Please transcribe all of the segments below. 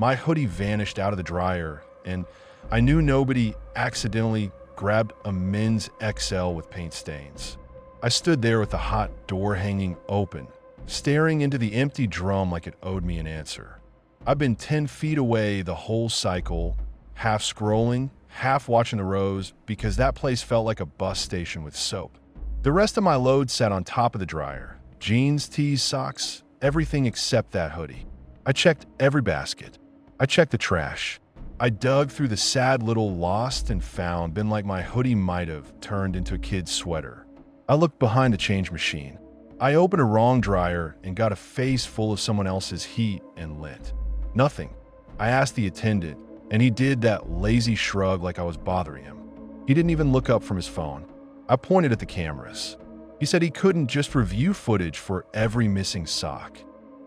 My hoodie vanished out of the dryer, and I knew nobody accidentally grabbed a men's XL with paint stains. I stood there with the hot door hanging open, staring into the empty drum like it owed me an answer. I've been 10 feet away the whole cycle, half scrolling, half watching the rows, because that place felt like a bus station with soap. The rest of my load sat on top of the dryer. Jeans, tees, socks, everything except that hoodie. I checked every basket. I checked the trash. I dug through the sad little lost and found bin like my hoodie might have turned into a kid's sweater. I looked behind the change machine. I opened a wrong dryer and got a face full of someone else's heat and lint. Nothing. I asked the attendant, and he did that lazy shrug like I was bothering him. He didn't even look up from his phone. I pointed at the cameras. He said he couldn't just review footage for every missing sock.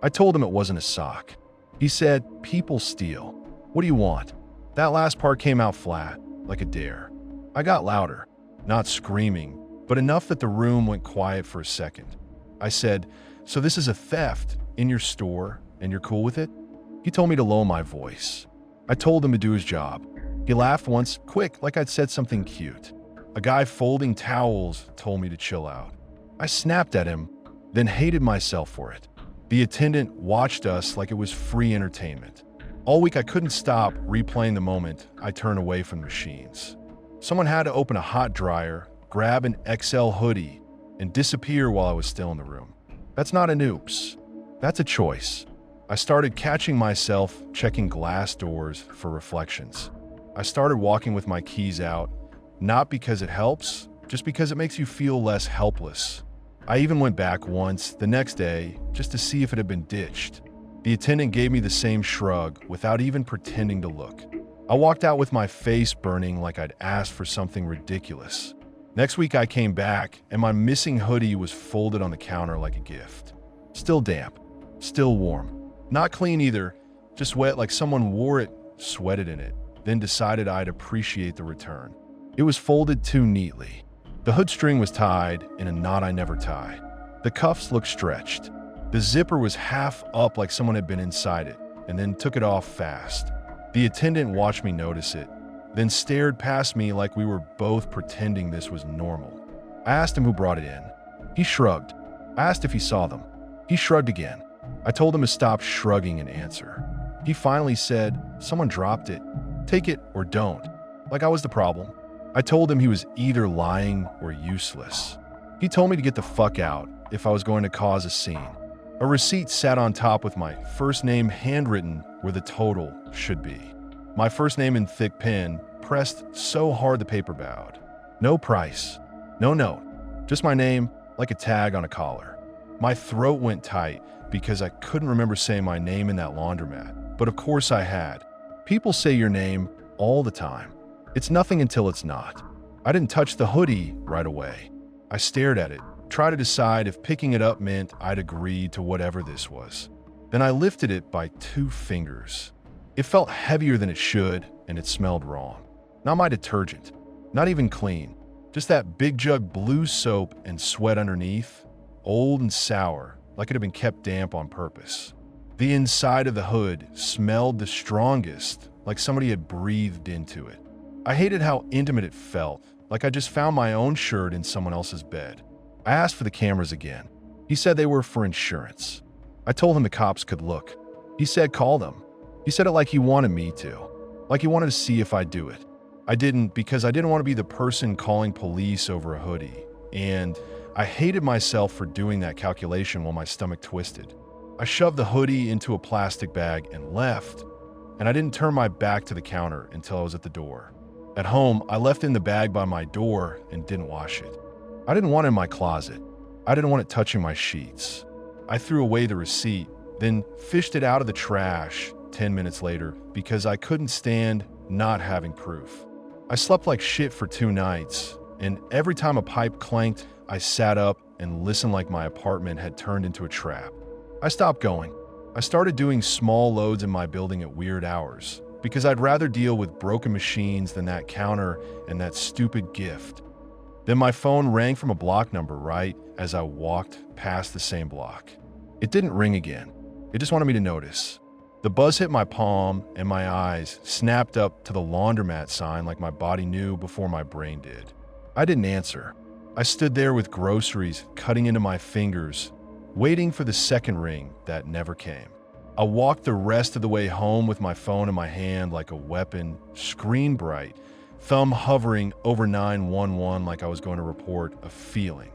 I told him it wasn't a sock. He said, "People steal. What do you want?" That last part came out flat, like a dare. I got louder, not screaming, but enough that the room went quiet for a second. I said, "So this is a theft in your store, and you're cool with it?" He told me to lower my voice. I told him to do his job. He laughed once, quick, like I'd said something cute. A guy folding towels told me to chill out. I snapped at him, then hated myself for it. The attendant watched us like it was free entertainment. All week I couldn't stop replaying the moment I turned away from the machines. Someone had to open a hot dryer, grab an XL hoodie, and disappear while I was still in the room. That's not an oops. That's a choice. I started catching myself checking glass doors for reflections. I started walking with my keys out, not because it helps, just because it makes you feel less helpless. I even went back once the next day just to see if it had been ditched. The attendant gave me the same shrug without even pretending to look. I walked out with my face burning like I'd asked for something ridiculous. Next week I came back and my missing hoodie was folded on the counter like a gift. Still damp, still warm. Not clean either, just wet like someone wore it, sweated in it, then decided I'd appreciate the return. It was folded too neatly. The hood string was tied in a knot I never tie. The cuffs looked stretched. The zipper was half up like someone had been inside it, and then took it off fast. The attendant watched me notice it, then stared past me like we were both pretending this was normal. I asked him who brought it in. He shrugged. I asked if he saw them. He shrugged again. I told him to stop shrugging and answer. He finally said, "Someone dropped it. Take it or don't." Like I was the problem. I told him he was either lying or useless. He told me to get the fuck out if I was going to cause a scene. A receipt sat on top with my first name handwritten where the total should be. My first name in thick pen, pressed so hard the paper bowed. No price, no note, just my name like a tag on a collar. My throat went tight because I couldn't remember saying my name in that laundromat, but of course I had. People say your name all the time. It's nothing until it's not. I didn't touch the hoodie right away. I stared at it, tried to decide if picking it up meant I'd agreed to whatever this was. Then I lifted it by 2 fingers. It felt heavier than it should, and it smelled wrong. Not my detergent, not even clean, just that big jug blue soap and sweat underneath, old and sour, like it had been kept damp on purpose. The inside of the hood smelled the strongest, like somebody had breathed into it. I hated how intimate it felt, like I just found my own shirt in someone else's bed. I asked for the cameras again. He said they were for insurance. I told him the cops could look. He said call them. He said it like he wanted me to, like he wanted to see if I'd do it. I didn't because I didn't want to be the person calling police over a hoodie, and I hated myself for doing that calculation while my stomach twisted. I shoved the hoodie into a plastic bag and left, and I didn't turn my back to the counter until I was at the door. At home, I left it in the bag by my door and didn't wash it. I didn't want it in my closet. I didn't want it touching my sheets. I threw away the receipt, then fished it out of the trash 10 minutes later because I couldn't stand not having proof. I slept like shit for 2 nights, and every time a pipe clanked, I sat up and listened like my apartment had turned into a trap. I stopped going. I started doing small loads in my building at weird hours, because I'd rather deal with broken machines than that counter and that stupid gift. Then my phone rang from a block number right as I walked past the same block. It didn't ring again. It just wanted me to notice. The buzz hit my palm and my eyes snapped up to the laundromat sign like my body knew before my brain did. I didn't answer. I stood there with groceries cutting into my fingers, waiting for the second ring that never came. I walked the rest of the way home with my phone in my hand like a weapon, screen bright, thumb hovering over 911 like I was going to report a feeling.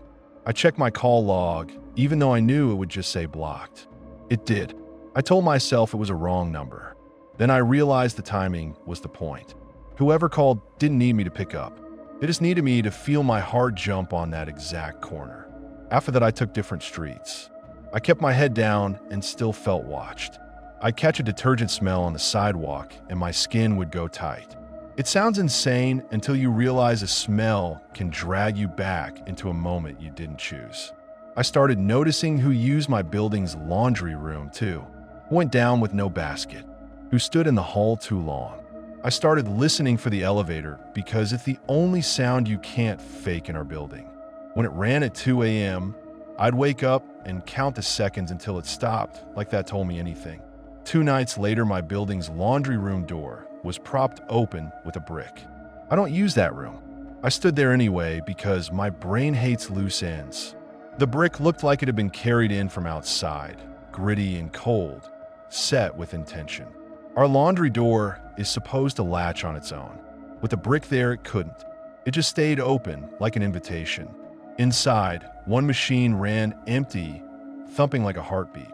I checked my call log, even though I knew it would just say blocked. It did. I told myself it was a wrong number. Then I realized the timing was the point. Whoever called didn't need me to pick up. They just needed me to feel my heart jump on that exact corner. After that, I took different streets. I kept my head down and still felt watched. I'd catch a detergent smell on the sidewalk and my skin would go tight. It sounds insane until you realize a smell can drag you back into a moment you didn't choose. I started noticing who used my building's laundry room too, who went down with no basket, who stood in the hall too long. I started listening for the elevator because it's the only sound you can't fake in our building. When it ran at 2 a.m., I'd wake up and count the seconds until it stopped, like that told me anything. 2 nights later, my building's laundry room door was propped open with a brick. I don't use that room. I stood there anyway because my brain hates loose ends. The brick looked like it had been carried in from outside, gritty and cold, set with intention. Our laundry door is supposed to latch on its own. With the brick there, it couldn't. It just stayed open like an invitation. Inside, one machine ran empty, thumping like a heartbeat.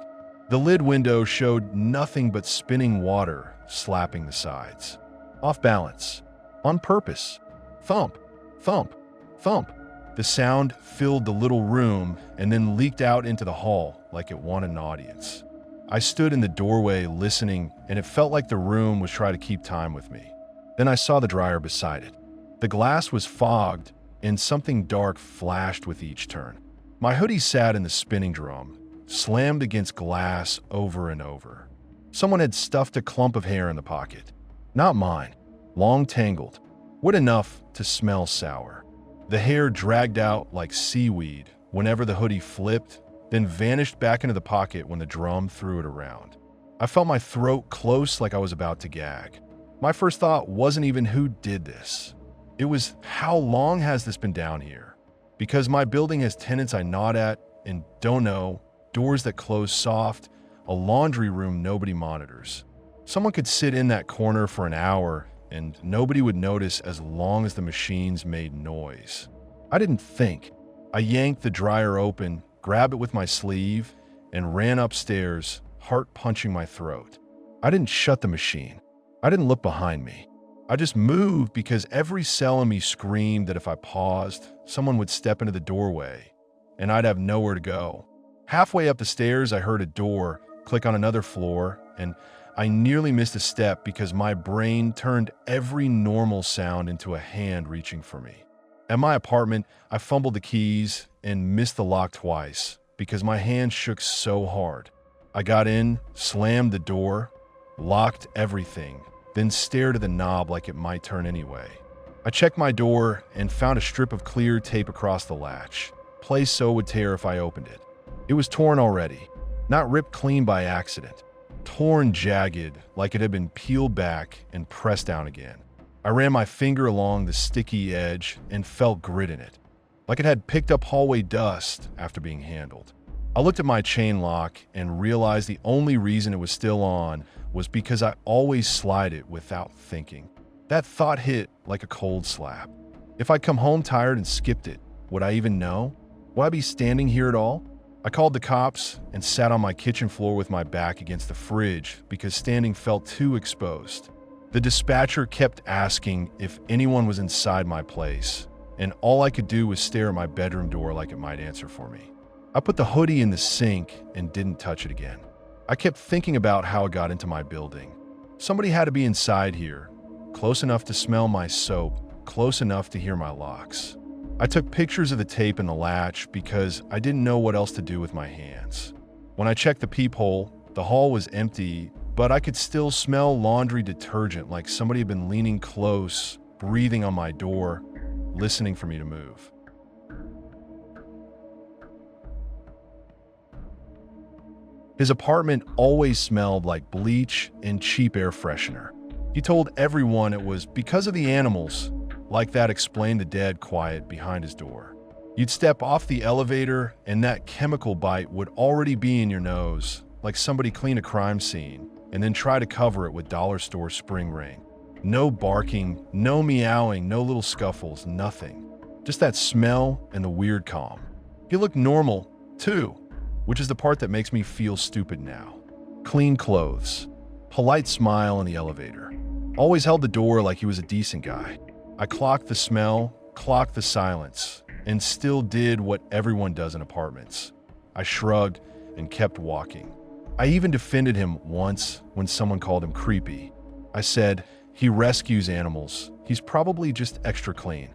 The lid window showed nothing but spinning water slapping the sides. Off balance. On purpose. Thump, thump, thump. The sound filled the little room and then leaked out into the hall like it wanted an audience. I stood in the doorway listening, and it felt like the room was trying to keep time with me. Then I saw the dryer beside it. The glass was fogged, and something dark flashed with each turn. My hoodie sat in the spinning drum, slammed against glass over and over. Someone had stuffed a clump of hair in the pocket. Not mine. Long tangled. Wet enough to smell sour. The hair dragged out like seaweed whenever the hoodie flipped, then vanished back into the pocket when the drum threw it around. I felt my throat close like I was about to gag. My first thought wasn't even who did this. It was, how long has this been down here? Because my building has tenants I nod at and don't know, doors that close soft, a laundry room nobody monitors. Someone could sit in that corner for an hour and nobody would notice as long as the machines made noise. I didn't think. I yanked the dryer open, grabbed it with my sleeve, and ran upstairs, heart punching my throat. I didn't shut the machine. I didn't look behind me. I just moved because every cell in me screamed that if I paused, someone would step into the doorway, and I'd have nowhere to go. Halfway up the stairs, I heard a door click on another floor, and I nearly missed a step because my brain turned every normal sound into a hand reaching for me. At my apartment, I fumbled the keys and missed the lock twice because my hand shook so hard. I got in, slammed the door, locked everything, then stared at the knob like it might turn anyway. I checked my door and found a strip of clear tape across the latch, placed so it would tear if I opened it. It was torn already, not ripped clean by accident. Torn jagged like it had been peeled back and pressed down again. I ran my finger along the sticky edge and felt grit in it, like it had picked up hallway dust after being handled. I looked at my chain lock and realized the only reason it was still on was because I always slide it without thinking. That thought hit like a cold slap. If I'd come home tired and skipped it, would I even know? Would I be standing here at all? I called the cops and sat on my kitchen floor with my back against the fridge because standing felt too exposed. The dispatcher kept asking if anyone was inside my place, and all I could do was stare at my bedroom door like it might answer for me. I put the hoodie in the sink and didn't touch it again. I kept thinking about how it got into my building. Somebody had to be inside here, close enough to smell my soap, close enough to hear my locks. I took pictures of the tape and the latch because I didn't know what else to do with my hands. When I checked the peephole, the hall was empty, but I could still smell laundry detergent like somebody had been leaning close, breathing on my door, listening for me to move. His apartment always smelled like bleach and cheap air freshener. He told everyone it was because of the animals, like that explained the dead quiet behind his door. You'd step off the elevator and that chemical bite would already be in your nose, like somebody cleaned a crime scene, and then try to cover it with dollar store spring rain. No barking, no meowing, no little scuffles, nothing. Just that smell and the weird calm. He looked normal, too, which is the part that makes me feel stupid now. Clean clothes, polite smile in the elevator. Always held the door like he was a decent guy. I clocked the smell, clocked the silence, and still did what everyone does in apartments. I shrugged and kept walking. I even defended him once when someone called him creepy. I said, he rescues animals. He's probably just extra clean.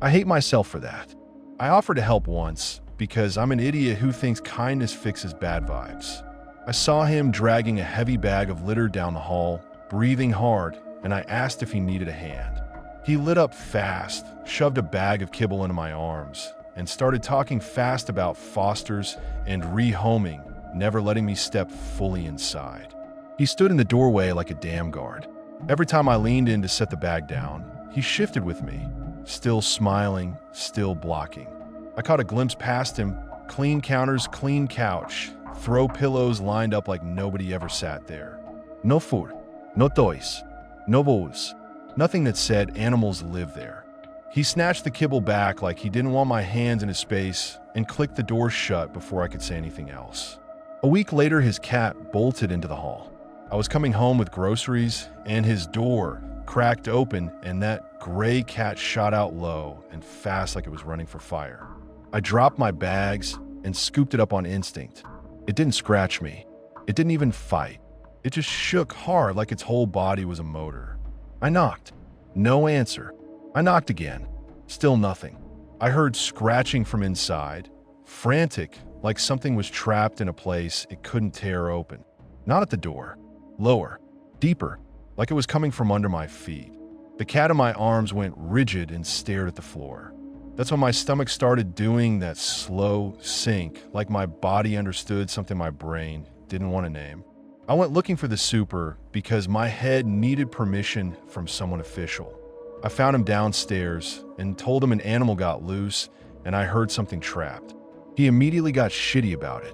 I hate myself for that. I offered to help once because I'm an idiot who thinks kindness fixes bad vibes. I saw him dragging a heavy bag of litter down the hall, breathing hard, and I asked if he needed a hand. He lit up fast, shoved a bag of kibble into my arms, and started talking fast about fosters and rehoming, never letting me step fully inside. He stood in the doorway like a dam guard. Every time I leaned in to set the bag down, he shifted with me, still smiling, still blocking. I caught a glimpse past him, clean counters, clean couch, throw pillows lined up like nobody ever sat there. No food, no toys, no booze. Nothing that said animals live there. He snatched the kibble back like he didn't want my hands in his space and clicked the door shut before I could say anything else. A week later, his cat bolted into the hall. I was coming home with groceries and his door cracked open and that gray cat shot out low and fast like it was running for fire. I dropped my bags and scooped it up on instinct. It didn't scratch me. It didn't even fight. It just shook hard like its whole body was a motor. I knocked. No answer. I knocked again. Still nothing. I heard scratching from inside, frantic, like something was trapped in a place it couldn't tear open. Not at the door. Lower. Deeper. Like it was coming from under my feet. The cat in my arms went rigid and stared at the floor. That's when my stomach started doing that slow sink, like my body understood something my brain didn't want to name. I went looking for the super because my head needed permission from someone official. I found him downstairs and told him an animal got loose and I heard something trapped. He immediately got shitty about it.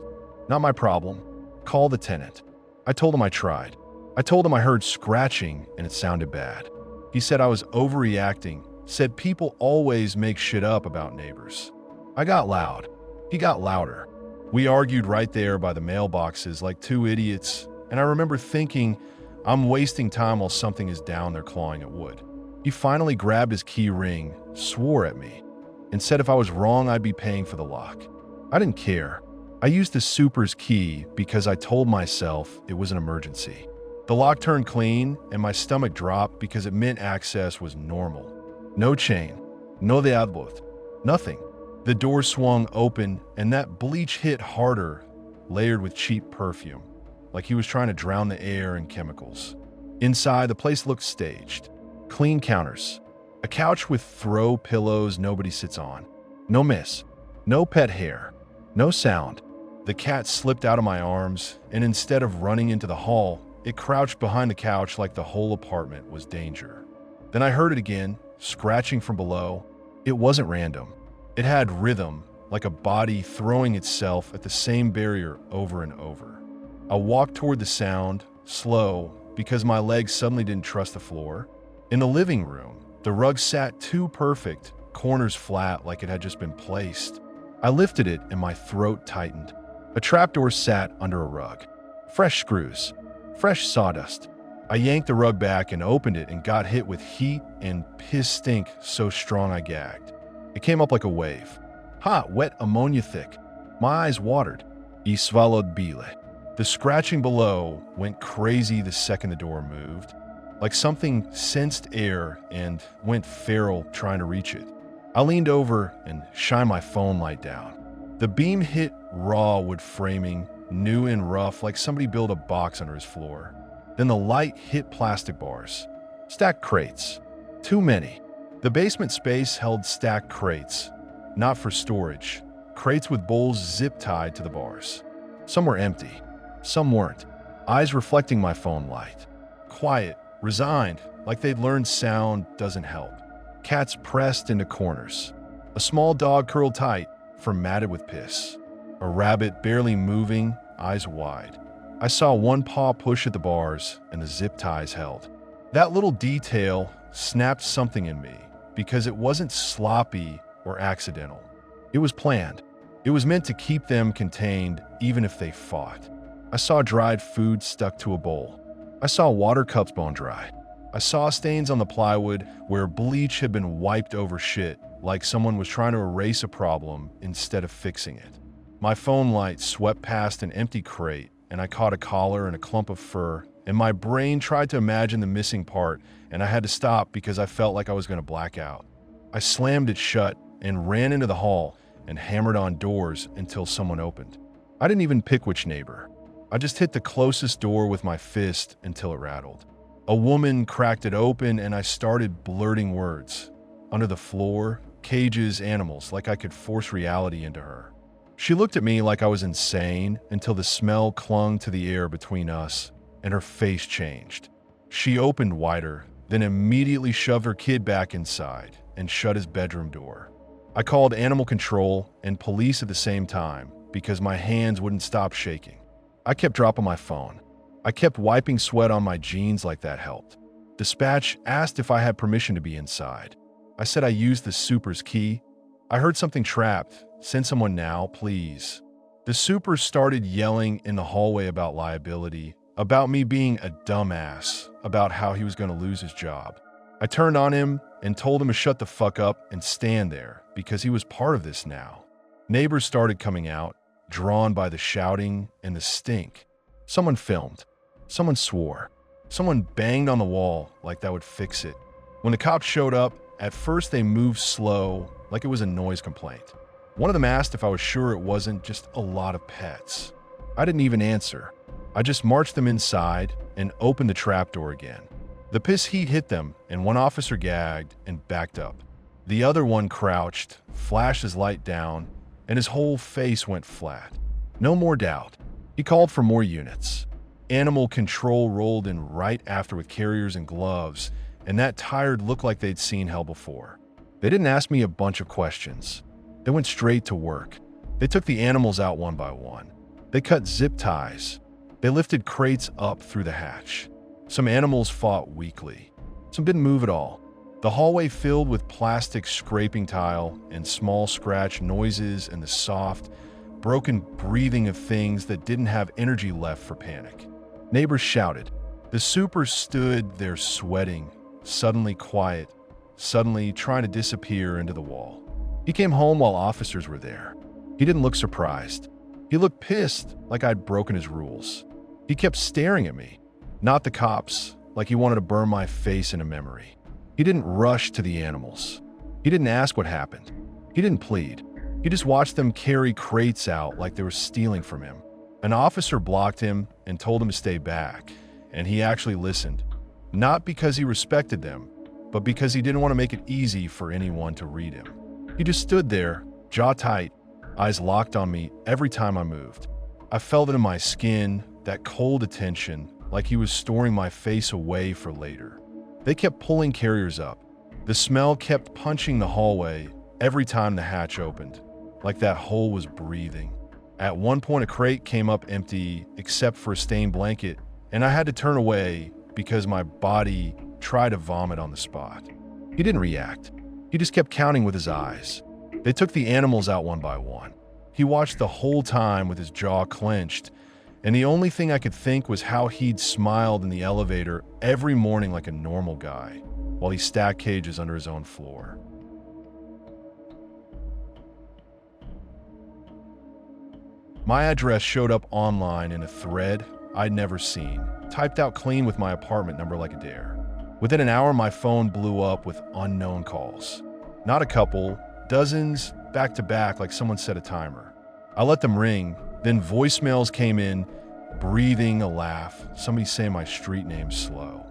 Not my problem. Call the tenant. I told him I tried. I told him I heard scratching and it sounded bad. He said I was overreacting, said people always make shit up about neighbors. I got loud. He got louder. We argued right there by the mailboxes like two idiots, and I remember thinking, I'm wasting time while something is down there clawing at wood. He finally grabbed his key ring, swore at me, and said if I was wrong, I'd be paying for the lock. I didn't care. I used the super's key because I told myself it was an emergency. The lock turned clean, and my stomach dropped because it meant access was normal. No chain, no deadbolt, nothing. The door swung open, and that bleach hit harder, layered with cheap perfume, like he was trying to drown the air in chemicals. Inside, the place looked staged. Clean counters, a couch with throw pillows nobody sits on. No mess, no pet hair, no sound. The cat slipped out of my arms, and instead of running into the hall, it crouched behind the couch like the whole apartment was danger. Then I heard it again, scratching from below. It wasn't random. It had rhythm, like a body throwing itself at the same barrier over and over. I walked toward the sound, slow, because my legs suddenly didn't trust the floor. In the living room, the rug sat too perfect, corners flat like it had just been placed. I lifted it and my throat tightened. A trapdoor sat under a rug. Fresh screws, fresh sawdust. I yanked the rug back and opened it and got hit with heat and piss stink so strong I gagged. It came up like a wave. Hot, wet, ammonia thick. My eyes watered. I swallowed bile. The scratching below went crazy the second the door moved. Like something sensed air and went feral trying to reach it. I leaned over and shined my phone light down. The beam hit raw wood framing, new and rough like somebody built a box under his floor. Then the light hit plastic bars. Stacked crates. Too many. The basement space held stacked crates, not for storage. Crates with bowls zip-tied to the bars. Some were empty. Some weren't. Eyes reflecting my phone light. Quiet, resigned, like they'd learned sound doesn't help. Cats pressed into corners. A small dog curled tight, formatted with piss. A rabbit barely moving, eyes wide. I saw one paw push at the bars and the zip ties held. That little detail snapped something in me because it wasn't sloppy or accidental. It was planned. It was meant to keep them contained even if they fought. I saw dried food stuck to a bowl. I saw water cups bone dry. I saw stains on the plywood where bleach had been wiped over shit, like someone was trying to erase a problem instead of fixing it. My phone light swept past an empty crate, and I caught a collar and a clump of fur, and my brain tried to imagine the missing part, and I had to stop because I felt like I was going to black out. I slammed it shut and ran into the hall and hammered on doors until someone opened. I didn't even pick which neighbor. I just hit the closest door with my fist until it rattled. A woman cracked it open and I started blurting words. Under the floor, cages, animals, like I could force reality into her. She looked at me like I was insane until the smell clung to the air between us and her face changed. She opened wider, then immediately shoved her kid back inside and shut his bedroom door. I called animal control and police at the same time because my hands wouldn't stop shaking. I kept dropping my phone. I kept wiping sweat on my jeans like that helped. Dispatch asked if I had permission to be inside. I said I used the super's key. I heard something trapped. Send someone now, please. The super started yelling in the hallway about liability, about me being a dumbass, about how he was going to lose his job. I turned on him and told him to shut the fuck up and stand there because he was part of this now. Neighbors started coming out, drawn by the shouting and the stink. Someone filmed. Someone swore. Someone banged on the wall like that would fix it. When the cops showed up, at first they moved slow, like it was a noise complaint. One of them asked if I was sure it wasn't just a lot of pets. I didn't even answer. I just marched them inside and opened the trapdoor again. The piss heat hit them, and one officer gagged and backed up. The other one crouched, flashed his light down, and his whole face went flat. No more doubt. He called for more units. Animal control rolled in right after with carriers and gloves, and that tired looked like they'd seen hell before. They didn't ask me a bunch of questions. They went straight to work. They took the animals out one by one. They cut zip ties. They lifted crates up through the hatch. Some animals fought weakly. Some didn't move at all. The hallway filled with plastic scraping tile and small scratch noises and the soft, broken breathing of things that didn't have energy left for panic. Neighbors shouted. The super stood there sweating, suddenly quiet, suddenly trying to disappear into the wall. He came home while officers were there. He didn't look surprised. He looked pissed, like I'd broken his rules. He kept staring at me, not the cops, like he wanted to burn my face into memory. He didn't rush to the animals. He didn't ask what happened. He didn't plead. He just watched them carry crates out like they were stealing from him. An officer blocked him and told him to stay back, and he actually listened. Not because he respected them, but because he didn't want to make it easy for anyone to read him. He just stood there, jaw tight, eyes locked on me every time I moved. I felt it in my skin, that cold attention, like he was storing my face away for later. They kept pulling carriers up. The smell kept punching the hallway every time the hatch opened, like that hole was breathing. At one point, a crate came up empty except for a stained blanket, and I had to turn away because my body tried to vomit on the spot. He didn't react. He just kept counting with his eyes. They took the animals out one by one. He watched the whole time with his jaw clenched, and the only thing I could think was how he'd smiled in the elevator every morning like a normal guy, while he stacked cages under his own floor. My address showed up online in a thread I'd never seen, typed out clean with my apartment number like a dare. Within an hour, my phone blew up with unknown calls. Not a couple, dozens, back to back like someone set a timer. I let them ring, then voicemails came in, breathing, a laugh, somebody saying my street name slow.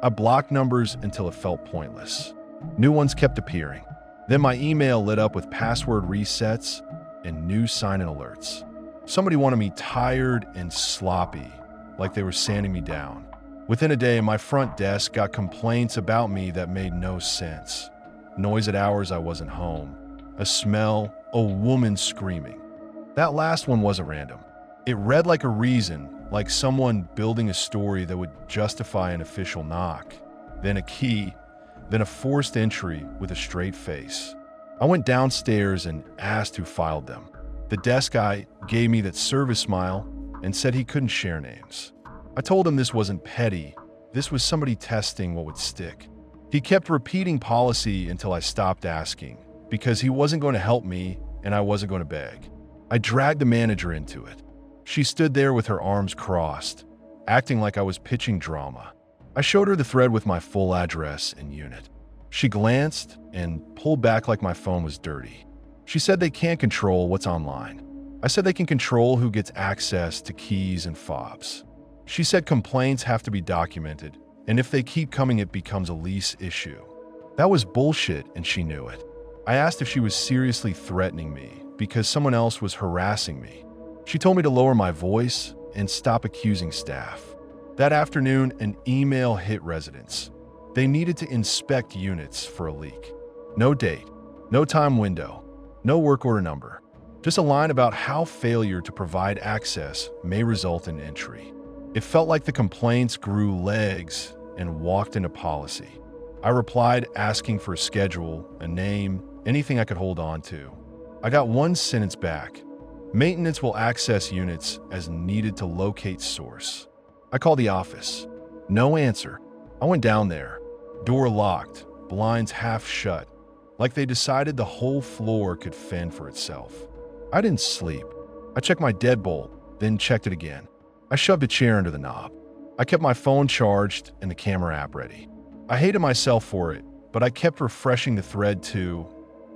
I blocked numbers until it felt pointless. New ones kept appearing. Then my email lit up with password resets and new sign-in alerts. Somebody wanted me tired and sloppy, like they were sanding me down. Within a day, my front desk got complaints about me that made no sense. Noise at hours I wasn't home. A smell, a woman screaming. That last one wasn't random. It read like a reason, like someone building a story that would justify an official knock, then a key, then a forced entry with a straight face. I went downstairs and asked who filed them. The desk guy gave me that service smile and said he couldn't share names. I told him this wasn't petty, this was somebody testing what would stick. He kept repeating policy until I stopped asking, because he wasn't going to help me and I wasn't going to beg. I dragged the manager into it. She stood there with her arms crossed, acting like I was pitching drama. I showed her the thread with my full address and unit. She glanced and pulled back like my phone was dirty. She said they can't control what's online. I said they can control who gets access to keys and fobs. She said complaints have to be documented, and if they keep coming, it becomes a lease issue. That was bullshit, and she knew it. I asked if she was seriously threatening me because someone else was harassing me. She told me to lower my voice and stop accusing staff. That afternoon, an email hit residents. They needed to inspect units for a leak. No date, no time window, no work order number. Just a line about how failure to provide access may result in entry. It felt like the complaints grew legs and walked into policy. I replied asking for a schedule, a name, anything I could hold on to. I got one sentence back. Maintenance will access units as needed to locate source. I called the office. No answer. I went down there. Door locked, blinds half shut, like they decided the whole floor could fend for itself. I didn't sleep. I checked my deadbolt, then checked it again. I shoved a chair under the knob. I kept my phone charged and the camera app ready. I hated myself for it, but I kept refreshing the thread too,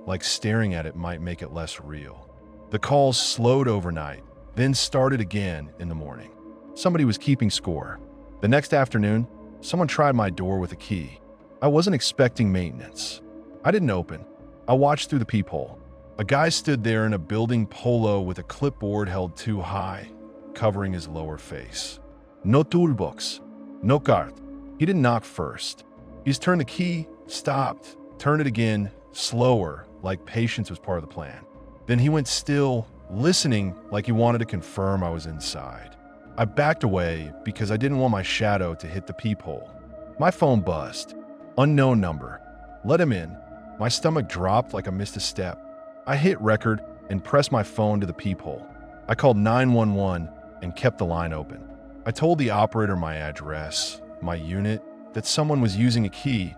like staring at it might make it less real. The calls slowed overnight, then started again in the morning. Somebody was keeping score. The next afternoon, someone tried my door with a key. I wasn't expecting maintenance. I didn't open. I watched through the peephole. A guy stood there in a building polo with a clipboard held too high, covering his lower face. No toolbox, no card. He didn't knock first. He's turned the key, stopped, turned it again, slower, like patience was part of the plan. Then he went still, listening like he wanted to confirm I was inside. I backed away because I didn't want my shadow to hit the peephole. My phone buzzed. Unknown number. Let him in. My stomach dropped like I missed a step. I hit record and pressed my phone to the peephole. I called 911 and kept the line open. I told the operator my address, my unit, that someone was using a key,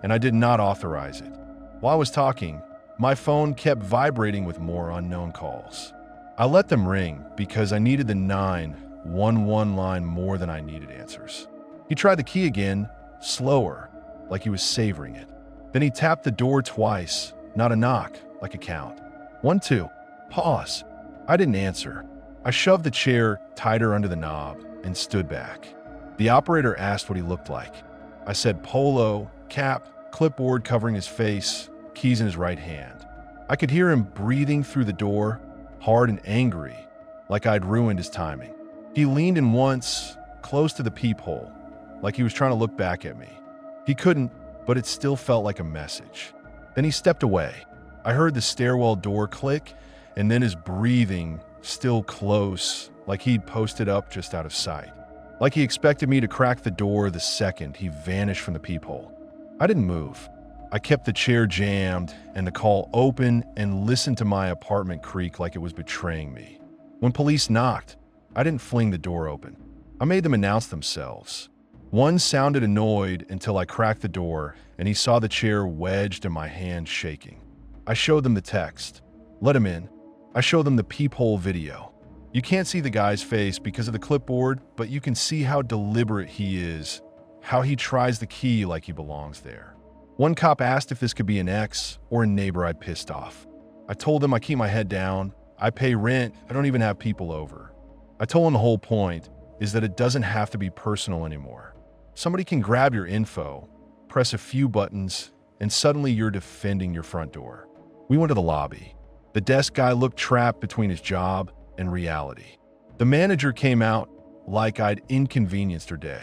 and I did not authorize it. While I was talking, my phone kept vibrating with more unknown calls. I let them ring because I needed the 911 line more than I needed answers. He tried the key again, slower, like he was savoring it. Then he tapped the door twice, not a knock, like a count. 1, 2, pause. I didn't answer. I shoved the chair tighter under the knob and stood back. The operator asked what he looked like. I said polo, cap, clipboard covering his face, keys in his right hand. I could hear him breathing through the door, hard and angry, like I'd ruined his timing. He leaned in once, close to the peephole, like he was trying to look back at me. He couldn't, but it still felt like a message. Then he stepped away. I heard the stairwell door click, and then his breathing, still close, like he'd posted up just out of sight. Like he expected me to crack the door the second he vanished from the peephole. I didn't move. I kept the chair jammed and the call open and listened to my apartment creak like it was betraying me. When police knocked, I didn't fling the door open. I made them announce themselves. One sounded annoyed until I cracked the door and he saw the chair wedged and my hand shaking. I showed them the text. Let him in. I showed them the peephole video. You can't see the guy's face because of the clipboard, but you can see how deliberate he is, how he tries the key like he belongs there. One cop asked if this could be an ex or a neighbor I pissed off. I told him I keep my head down, I pay rent, I don't even have people over. I told him the whole point is that it doesn't have to be personal anymore. Somebody can grab your info, press a few buttons, and suddenly you're defending your front door. We went to the lobby. The desk guy looked trapped between his job and reality. The manager came out like I'd inconvenienced her day.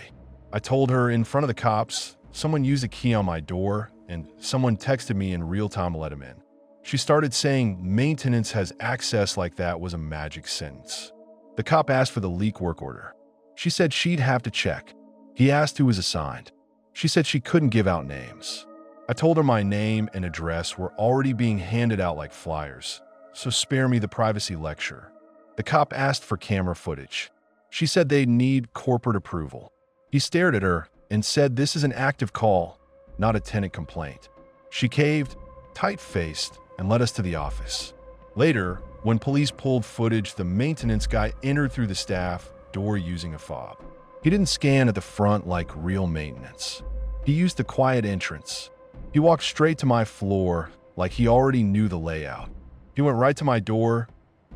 I told her in front of the cops, someone used a key on my door, and someone texted me in real time to let him in. She started saying maintenance has access like that was a magic sentence. The cop asked for the leak work order. She said she'd have to check. He asked who was assigned. She said she couldn't give out names. I told her my name and address were already being handed out like flyers, so spare me the privacy lecture. The cop asked for camera footage. She said they'd need corporate approval. He stared at her and said this is an active call, not a tenant complaint. She caved, tight-faced, and led us to the office. Later, when police pulled footage, the maintenance guy entered through the staff door using a fob. He didn't scan at the front like real maintenance. He used the quiet entrance. He walked straight to my floor like he already knew the layout. He went right to my door,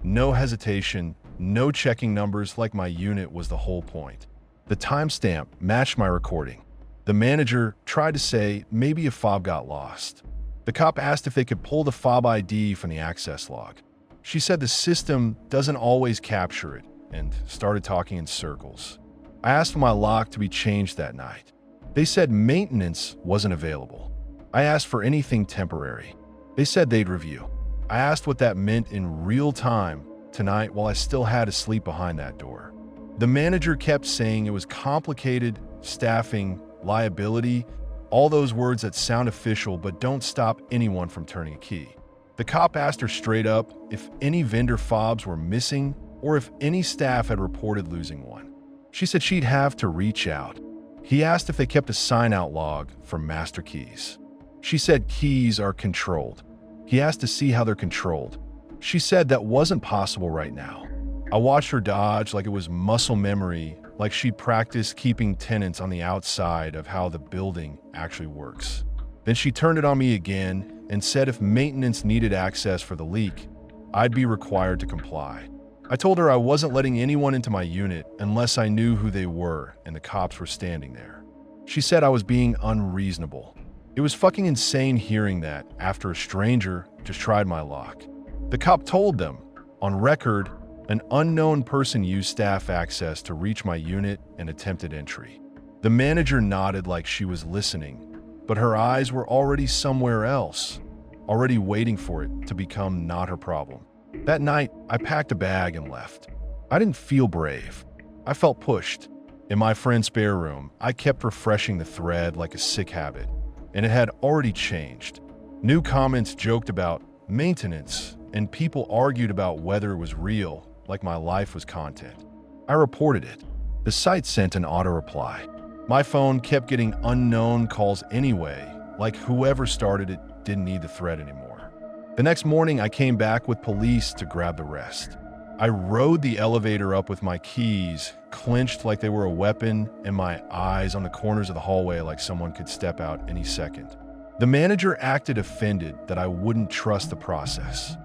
no hesitation, no checking numbers like my unit was the whole point. The timestamp matched my recording. The manager tried to say maybe a fob got lost. The cop asked if they could pull the fob ID from the access log. She said the system doesn't always capture it and started talking in circles. I asked for my lock to be changed that night. They said maintenance wasn't available. I asked for anything temporary. They said they'd review. I asked what that meant in real time tonight while I still had to sleep behind that door. The manager kept saying it was complicated, staffing, liability, all those words that sound official but don't stop anyone from turning a key. The cop asked her straight up if any vendor fobs were missing or if any staff had reported losing one. She said she'd have to reach out. He asked if they kept a sign-out log for master keys. She said keys are controlled. He asked to see how they're controlled. She said that wasn't possible right now. I watched her dodge like it was muscle memory, like she'd practiced keeping tenants on the outside of how the building actually works. Then she turned it on me again and said if maintenance needed access for the leak, I'd be required to comply. I told her I wasn't letting anyone into my unit unless I knew who they were and the cops were standing there. She said I was being unreasonable. It was fucking insane hearing that after a stranger just tried my lock. The cop told them, on record, an unknown person used staff access to reach my unit and attempted entry. The manager nodded like she was listening, but her eyes were already somewhere else, already waiting for it to become not her problem. That night, I packed a bag and left. I didn't feel brave. I felt pushed. In my friend's spare room, I kept refreshing the thread like a sick habit, and it had already changed. New comments joked about maintenance, and people argued about whether it was real, like my life was content. I reported it. The site sent an auto-reply. My phone kept getting unknown calls anyway, like whoever started it didn't need the thread anymore. The next morning, I came back with police to grab the rest. I rode the elevator up with my keys, clenched like they were a weapon, and my eyes on the corners of the hallway like someone could step out any second. The manager acted offended that I wouldn't trust the process.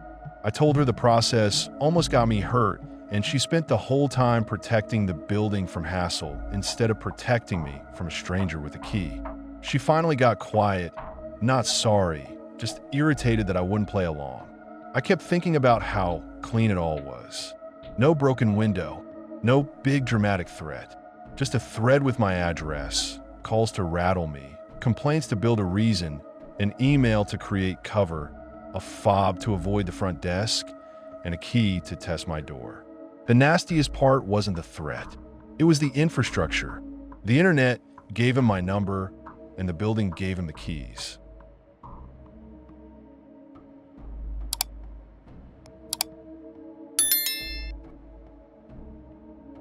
I told her the process almost got me hurt, and she spent the whole time protecting the building from hassle instead of protecting me from a stranger with a key. She finally got quiet, not sorry, just irritated that I wouldn't play along. I kept thinking about how clean it all was. No broken window, no big dramatic threat, just a thread with my address, calls to rattle me, complaints to build a reason, an email to create cover, a fob to avoid the front desk, and a key to test my door. The nastiest part wasn't the threat. It was the infrastructure. The internet gave him my number, and the building gave him the keys.